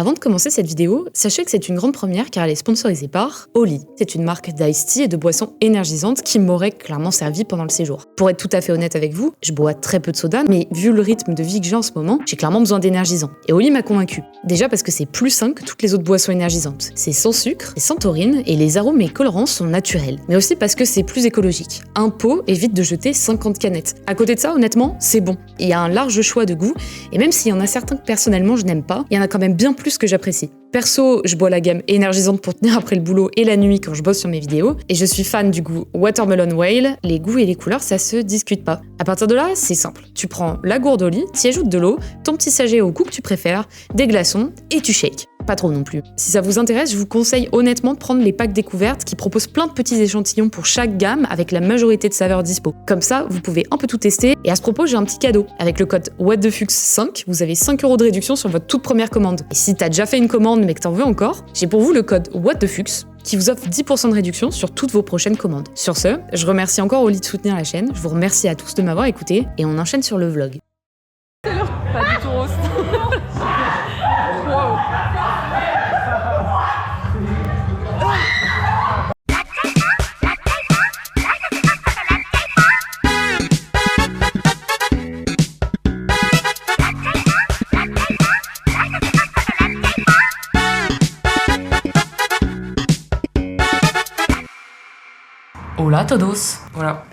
Avant de commencer cette vidéo, sachez que c'est une grande première car elle est sponsorisée par Oli. C'est une marque d'ice tea et de boissons énergisantes qui m'aurait clairement servi pendant le séjour. Pour être tout à fait honnête avec vous, je bois très peu de soda, mais vu le rythme de vie que j'ai en ce moment, j'ai clairement besoin d'énergisants. Et Oli m'a convaincu. Déjà parce que c'est plus sain que toutes les autres boissons énergisantes. C'est sans sucre, c'est sans taurine et les arômes et colorants sont naturels. Mais aussi parce que c'est plus écologique. Un pot évite de jeter 50 canettes. À côté de ça, honnêtement, c'est bon. Il y a un large choix de goûts et même s'il y en a certains que personnellement je n'aime pas, il y en a quand même bien plus que j'apprécie. Perso, je bois la gamme énergisante pour tenir après le boulot et la nuit quand je bosse sur mes vidéos, et je suis fan du goût Watermelon Whale. Les goûts et les couleurs, ça se discute pas. À partir de là, c'est simple. Tu prends la gourde Oli, t'y ajoutes de l'eau, ton petit sachet au goût que tu préfères, des glaçons, et tu shakes. Pas trop non plus. Si ça vous intéresse, je vous conseille honnêtement de prendre les packs découvertes qui proposent plein de petits échantillons pour chaque gamme avec la majorité de saveurs dispo. Comme ça, vous pouvez un peu tout tester. Et à ce propos, j'ai un petit cadeau. Avec le code WhatTheFux5, vous avez 5 € de réduction sur votre toute première commande. Et si t'as déjà fait une commande mais que t'en veux encore, j'ai pour vous le code WhatTheFux qui vous offre 10% de réduction sur toutes vos prochaines commandes. Sur ce, je remercie encore Oli de soutenir la chaîne, je vous remercie à tous de m'avoir écouté et on enchaîne sur le vlog. Pas du tout roast. Wow. Hola todos. Voilà,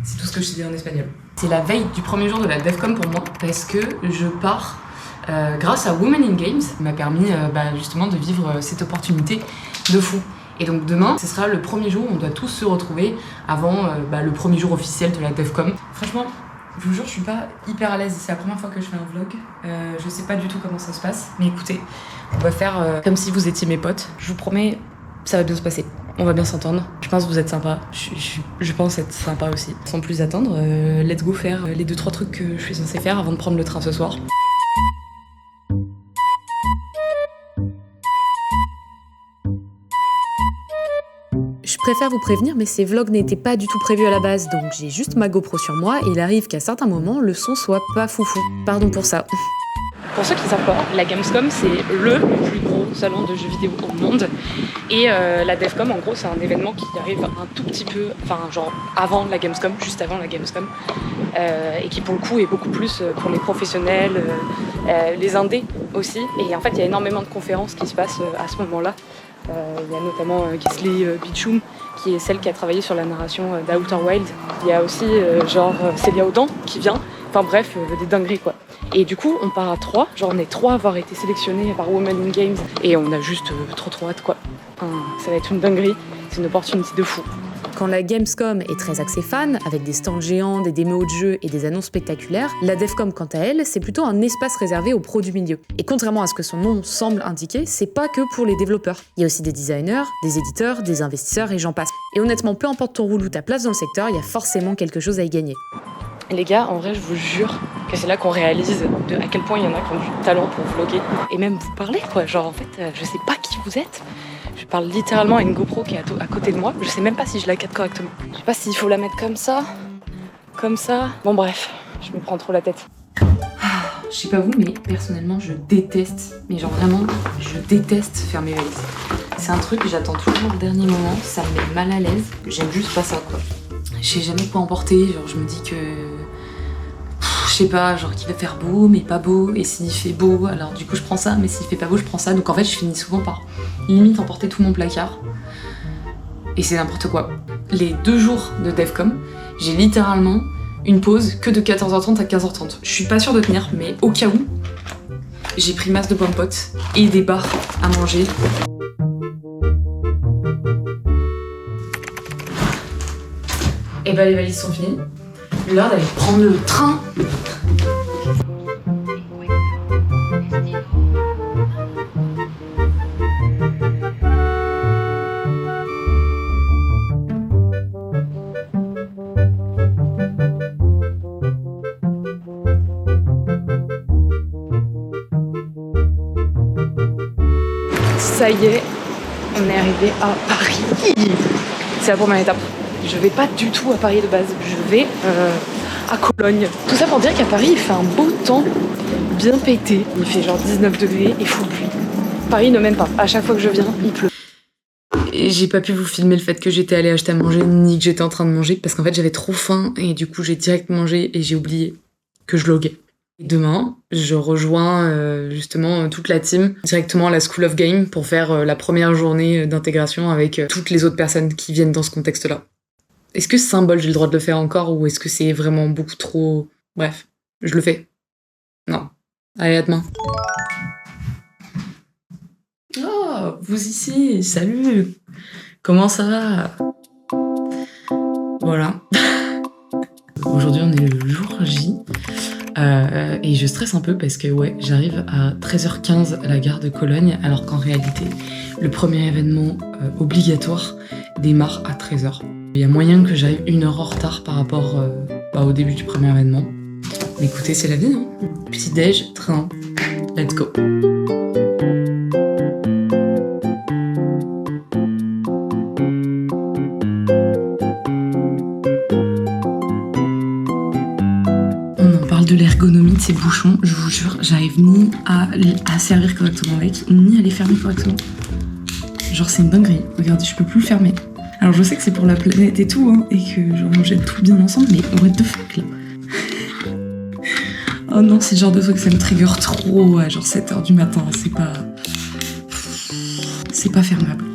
c'est tout ce que je dis en espagnol. C'est la veille du premier jour de la DevCom pour moi parce que je pars grâce à Women in Games qui m'a permis justement de vivre cette opportunité de fou. Et donc demain, ce sera le premier jour où on doit tous se retrouver avant le premier jour officiel de la DevCom. Franchement, je vous jure, je suis pas hyper à l'aise. C'est la première fois que je fais un vlog. Je sais pas du tout comment ça se passe. Mais écoutez, on va faire comme si vous étiez mes potes. Je vous promets, ça va bien se passer. On va bien s'entendre. Je pense que vous êtes sympa. Je pense être sympa aussi. Sans plus attendre, let's go faire les 2-3 trucs que je suis censée faire avant de prendre le train ce soir. Je préfère vous prévenir, mais ces vlogs n'étaient pas du tout prévus à la base, donc j'ai juste ma GoPro sur moi et il arrive qu'à certains moments, le son soit pas foufou. Pardon pour ça. Pour ceux qui ne savent pas, la Gamescom c'est le plus gros salon de jeux vidéo au monde et la DevCom en gros c'est un événement qui arrive un tout petit peu, genre avant la Gamescom, juste avant la Gamescom et qui pour le coup est beaucoup plus pour les professionnels, les indés aussi, et en fait il y a énormément de conférences qui se passent à ce moment-là. Il y a notamment Gisli Bichoum qui est celle qui a travaillé sur la narration d'Outer Wild. Il y a aussi Célia Audan qui vient, enfin bref, des dingueries quoi. Et du coup, on part à 3, genre on est 3 à avoir été sélectionnés par Women in Games et on a juste trop hâte quoi. Enfin, ça va être une dinguerie, c'est une opportunité de fou. Quand la Gamescom est très axée fan, avec des stands géants, des démos de jeux et des annonces spectaculaires, la DevCom quant à elle, c'est plutôt un espace réservé aux pros du milieu. Et contrairement à ce que son nom semble indiquer, c'est pas que pour les développeurs. Il y a aussi des designers, des éditeurs, des investisseurs et j'en passe. Et honnêtement, peu importe ton rôle ou ta place dans le secteur, il y a forcément quelque chose à y gagner. Les gars, en vrai, je vous jure que c'est là qu'on réalise à quel point il y en a qui ont du talent pour vlogger. Et même vous parler, quoi. Genre, en fait, je sais pas qui vous êtes. Je parle littéralement à une GoPro qui est à côté de moi. Je sais même pas si je la capte correctement. Je sais pas s'il faut la mettre comme ça. Comme ça. Bon, bref, je me prends trop la tête. Je sais pas vous, mais personnellement, je déteste, mais genre vraiment, je déteste faire mes valises. C'est un truc que j'attends toujours au dernier moment. Ça me met mal à l'aise. J'aime juste pas ça, quoi. Je sais jamais quoi emporter, genre je me dis que... je sais pas, genre qu'il va faire beau mais pas beau, et s'il fait beau, alors du coup je prends ça, mais s'il fait pas beau je prends ça, donc en fait je finis souvent par limite emporter tout mon placard, et c'est n'importe quoi. Les 2 jours de DevCom, j'ai littéralement une pause que de 14h30 à 15h30. Je suis pas sûre de tenir, mais au cas où, j'ai pris masse de pommes potes et des barres à manger. Et bah les valises sont finies. L'heure d'aller prendre le train. Ça y est, on est arrivé à Paris. C'est la première étape. Je vais pas du tout à Paris de base, je vais à Cologne. Tout ça pour dire qu'à Paris il fait un beau temps bien pété. Il fait genre 19 degrés et full pluie. Paris ne m'aime pas. À chaque fois que je viens, il pleut. Et j'ai pas pu vous filmer le fait que j'étais allée acheter à manger ni que j'étais en train de manger parce qu'en fait j'avais trop faim et du coup j'ai direct mangé et j'ai oublié que je loguais. Demain, je rejoins justement toute la team directement à la School of Game pour faire la première journée d'intégration avec toutes les autres personnes qui viennent dans ce contexte-là. Est-ce que ce symbole, j'ai le droit de le faire encore ou est-ce que c'est vraiment beaucoup trop... Bref, je le fais. Non. Allez, à demain. Oh, vous ici, salut. Comment ça va? Voilà. Aujourd'hui, on est le jour J. Et je stresse un peu parce que ouais, j'arrive à 13h15 à la gare de Cologne, alors qu'en réalité, le premier événement obligatoire démarre à 13h. Il y a moyen que j'aille 1 heure en retard par rapport au début du premier événement. Mais écoutez, c'est la vie, hein. Petit déj, train, let's go. De l'ergonomie de ces bouchons, je vous jure, j'arrive ni à servir correctement avec, ni à les fermer correctement. Genre c'est une dinguerie, regardez, je peux plus le fermer. Alors je sais que c'est pour la planète et tout, hein, et que genre on jette tout bien ensemble, mais what the fuck là. Oh non, c'est le genre de truc, ça me trigger trop, à genre 7h du matin, c'est pas fermable.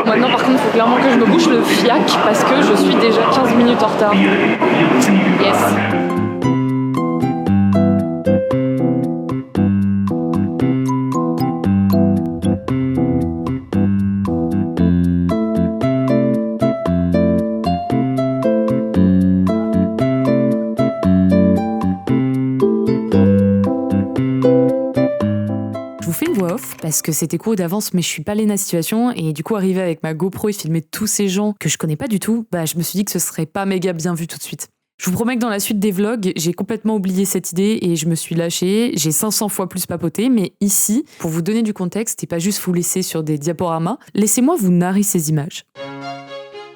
Maintenant par contre il faut clairement que je me bouche le fiac parce que je suis déjà 15 minutes en retard. Yes. Parce que c'était court d'avance, mais je suis pas allée dans la situation et du coup arriver avec ma GoPro et filmer tous ces gens que je connais pas du tout, je me suis dit que ce serait pas méga bien vu tout de suite. Je vous promets que dans la suite des vlogs, j'ai complètement oublié cette idée et je me suis lâchée, j'ai 500 fois plus papoté, mais ici, pour vous donner du contexte et pas juste vous laisser sur des diaporamas, laissez-moi vous narrer ces images.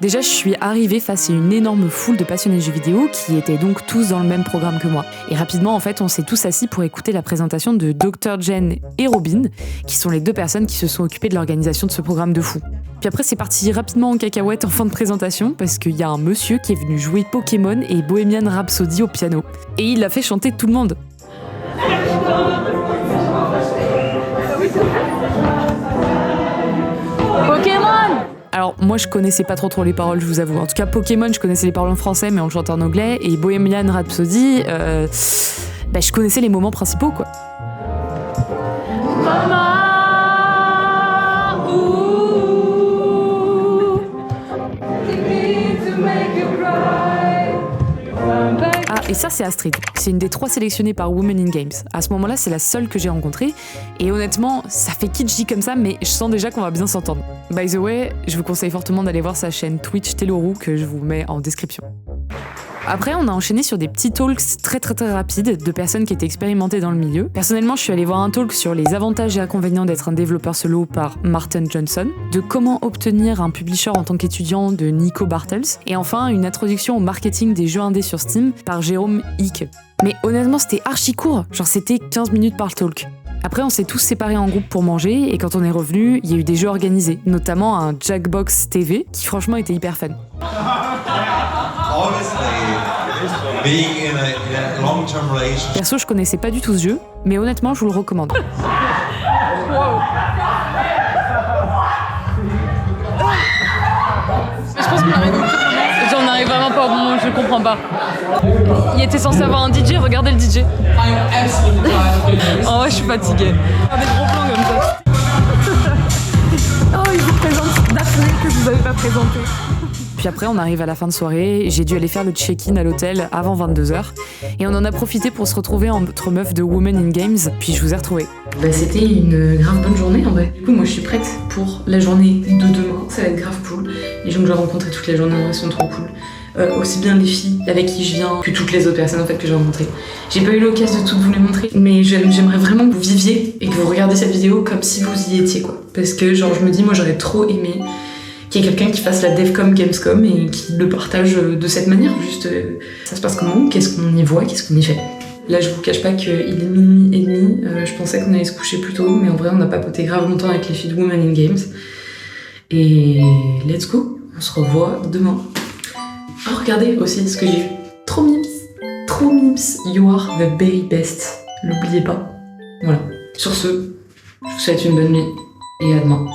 Déjà, je suis arrivée face à une énorme foule de passionnés de jeux vidéo qui étaient donc tous dans le même programme que moi. Et rapidement, en fait, on s'est tous assis pour écouter la présentation de Dr. Jen et Robin, qui sont les 2 personnes qui se sont occupées de l'organisation de ce programme de fou. Puis après, c'est parti rapidement en cacahuète en fin de présentation, parce qu'il y a un monsieur qui est venu jouer Pokémon et Bohemian Rhapsody au piano. Et il a fait chanter tout le monde. Pokémon! Alors moi je connaissais pas trop les paroles, je vous avoue. En tout cas Pokémon je connaissais les paroles en français mais on le chantait en anglais. Et Bohemian Rhapsody, je connaissais les moments principaux quoi. Et ça, c'est Astrid. C'est une des 3 sélectionnées par Women in Games. À ce moment-là, c'est la seule que j'ai rencontrée. Et honnêtement, ça fait kitsch dit comme ça, mais je sens déjà qu'on va bien s'entendre. By the way, je vous conseille fortement d'aller voir sa chaîne Twitch Telorou que je vous mets en description. Après, on a enchaîné sur des petits talks très rapides de personnes qui étaient expérimentées dans le milieu. Personnellement, je suis allée voir un talk sur les avantages et inconvénients d'être un développeur solo par Martin Johnson, de comment obtenir un publisher en tant qu'étudiant de Nico Bartels, et enfin une introduction au marketing des jeux indés sur Steam par Jérôme Hick. Mais honnêtement, c'était archi court, genre c'était 15 minutes par talk. Après, on s'est tous séparés en groupe pour manger, et quand on est revenu, il y a eu des jeux organisés, notamment un Jackbox TV, qui franchement était hyper fun. Perso, je connaissais pas du tout ce jeu, mais honnêtement, je vous le recommande. Je pense qu'on arrive vraiment pas au moment où je comprends pas. Il était censé avoir un DJ, regardez le DJ. Oh ouais, je suis fatiguée. Des gros plans comme ça. Oh, il vous présente Daphné que je vous avais pas présenté. puis après, on arrive à la fin de soirée, j'ai dû aller faire le check-in à l'hôtel avant 22h, et on en a profité pour se retrouver entre meufs de Women in Games, puis je vous ai retrouvés. C'était une grave bonne journée en vrai. Du coup, moi je suis prête pour la journée de demain, ça va être grave cool. Les gens que j'ai rencontrés toute la journée en vrai sont trop cool. Aussi bien les filles avec qui je viens que toutes les autres personnes en fait que j'ai rencontrées. J'ai pas eu l'occasion de toutes vous les montrer, mais j'aimerais vraiment que vous viviez et que vous regardiez cette vidéo comme si vous y étiez quoi. Parce que genre je me dis moi j'aurais trop aimé qu'il y ait quelqu'un qui fasse la Devcom Gamescom et qui le partage de cette manière. Juste ça se passe comment, qu'est-ce qu'on y voit, qu'est-ce qu'on y fait. Là je vous cache pas qu'il est 00h30, je pensais qu'on allait se coucher plus tôt, mais en vrai on a papoté grave longtemps avec les filles de Women in Games. Et let's go, on se revoit demain. Oh, regardez aussi ce que j'ai vu. Trop mimes, you are the very best. N'oubliez pas. Voilà. Sur ce, je vous souhaite une bonne nuit et à demain.